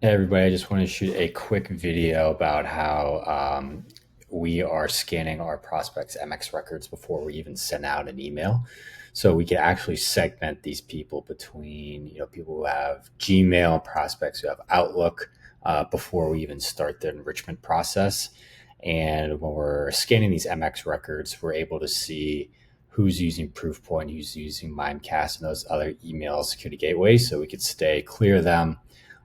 Hey everybody, I just want to shoot a quick video about how we are scanning our prospects' MX records before we even send out an email. So we can actually segment these people between, people who have Gmail and prospects who have Outlook before we even start the enrichment process. And when we're scanning these MX records, we're able to see who's using Proofpoint, who's using Mimecast, and those other email security gateways, so we could stay clear of them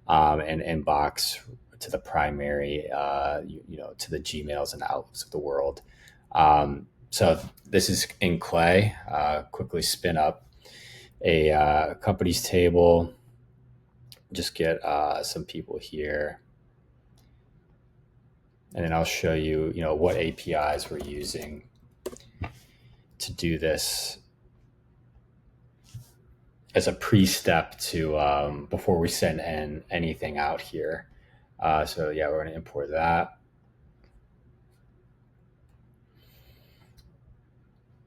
and inbox to the primary, to the Gmails and Outlooks of the world. So this is in Clay. Quickly spin up a companies table. Just get some people here, and then I'll show you, what APIs we're using to do this as a pre-step to before we send anything out here. So yeah, we're going to import that.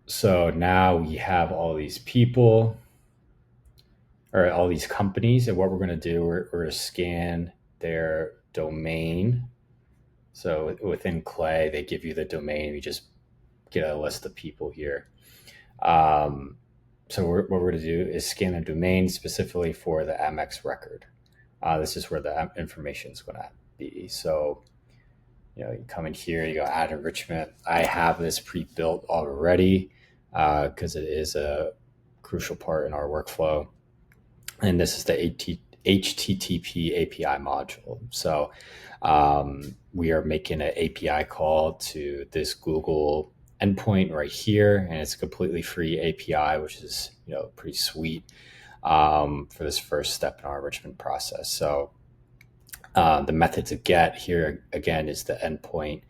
So now we have all these people or all these companies, and what we're going to do, we're going to scan their domain. So within Clay, they give you the domain. You just get a list of people here. So what we're going to do is scan the domain specifically for the MX record. This is where the information is going to be. So you come in here, you go add enrichment. I have this pre-built already because it is a crucial part in our workflow. And this is the HTTP API module. So we are making an API call to this Google endpoint right here, and it's a completely free API, which is pretty sweet for this first step in our enrichment process. So the method to get here again is the endpoint,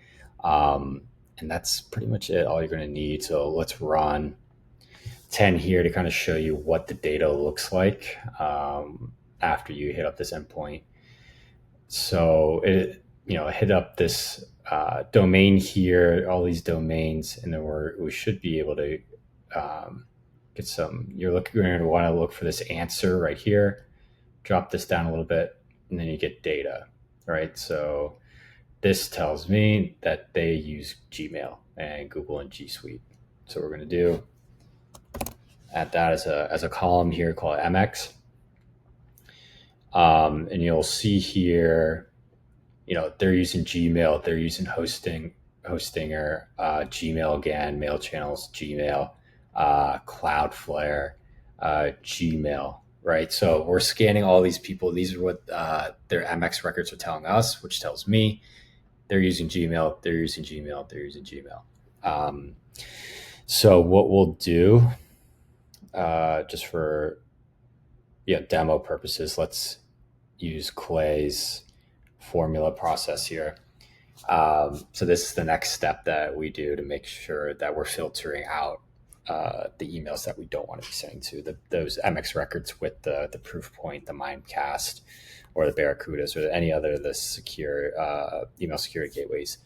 and that's pretty much it. All you're going to need. So let's run 10 here to kind of show you what the data looks like after you hit up this endpoint. So hit up this domain here, all these domains, and then we should be able to get some. You're going to want to look for this answer right here. Drop this down a little bit, and then you get data, right? So this tells me that they use Gmail and Google and G Suite. So what we're going to do, add that as a column here, call it MX. And you'll see here, they're using Gmail, they're using Hostinger, Gmail again, mail channels, Gmail, Cloudflare, Gmail, right? So we're scanning all these people. These are what their MX records are telling us, which tells me they're using Gmail, they're using Gmail, they're using Gmail. So what we'll do, just for demo purposes, let's use Clay's formula process here. So this is the next step that we do to make sure that we're filtering out the emails that we don't want to be sending to those MX records with the Proofpoint, the Mimecast, or the Barracudas, or any other of the secure email security gateways.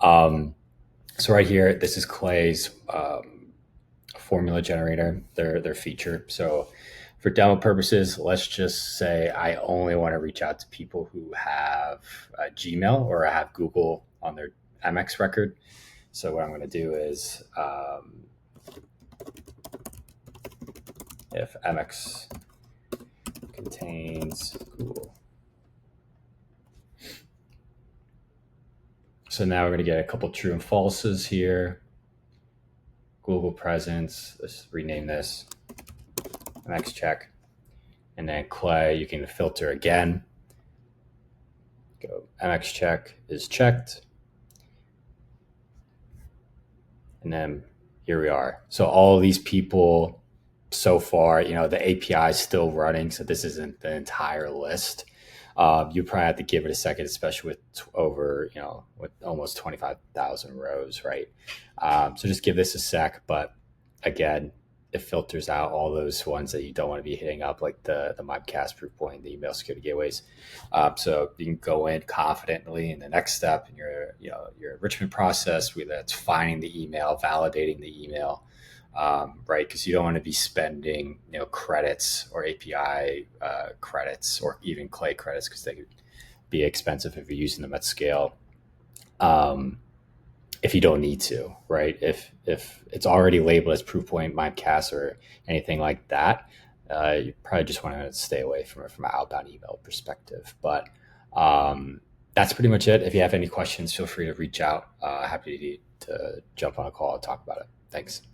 So right here, this is Clay's formula generator, their feature. So for demo purposes, let's just say I only want to reach out to people who have Gmail or have Google on their MX record. So what I'm going to do is if MX contains Google. So now we're going to get a couple true and falses here. Google presence, let's rename this MX check. And then Clay, you can filter again. Go MX check is checked. And then here we are. So all of these people so far, the API is still running. So this isn't the entire list. You probably have to give it a second, especially with over, with almost 25,000 rows, right? So just give this a sec. But again, it filters out all those ones that you don't want to be hitting up, like the Mimecast, Proofpoint, the email security gateways. So you can go in confidently in the next step in your enrichment process, whether that's finding the email, validating the email, right? Because you don't want to be spending credits or API credits or even Clay credits, because they could be expensive if you're using them at scale. If you don't need to, right? If it's already labeled as proof point, mimecast, or anything like that, you probably just want to stay away from it from an outbound email perspective. But that's pretty much it. If you have any questions, feel free to reach out. Happy to jump on a call and talk about it. Thanks.